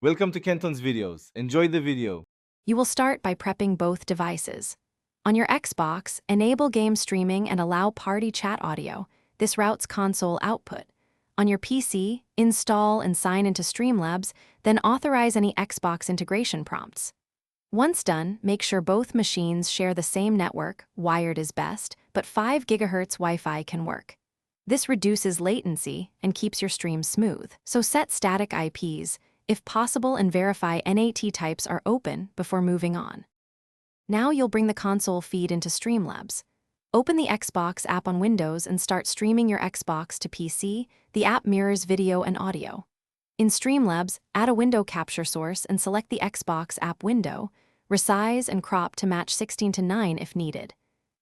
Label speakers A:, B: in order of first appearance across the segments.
A: Welcome to Kenton's videos. Enjoy the video.
B: You will start by prepping both devices. On your Xbox, enable game streaming and allow party chat audio. This routes console output. On your PC, install and sign into Streamlabs, then authorize any Xbox integration prompts. Once done, make sure both machines share the same network, wired is best, but 5 GHz Wi-Fi can work. This reduces latency and keeps your stream smooth. So set static IPs, if possible, and verify NAT types are open before moving on. Now you'll bring the console feed into Streamlabs. Open the Xbox app on Windows and start streaming your Xbox to PC. The app mirrors video and audio. In Streamlabs, add a window capture source and select the Xbox app window, resize and crop to match 16:9 if needed.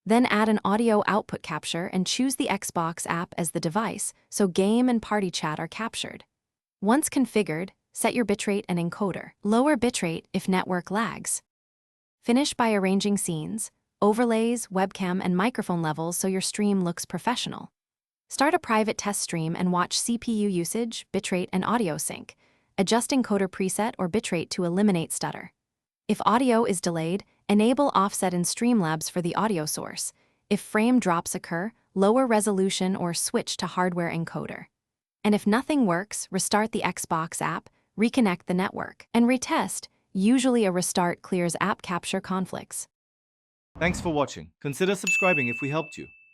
B: Then add an audio output capture and choose the Xbox app as the device so game and party chat are captured. Once configured, set your bitrate and encoder. Lower bitrate if network lags. Finish by arranging scenes, overlays, webcam, and microphone levels so your stream looks professional. Start a private test stream and watch CPU usage, bitrate, and audio sync. Adjust encoder preset or bitrate to eliminate stutter. If audio is delayed, enable offset in Streamlabs for the audio source. If frame drops occur, lower resolution or switch to hardware encoder. And if nothing works, restart the Xbox app, reconnect the network, and retest. Usually a restart clears app capture conflicts.
A: Thanks for watching. Consider subscribing if we helped you.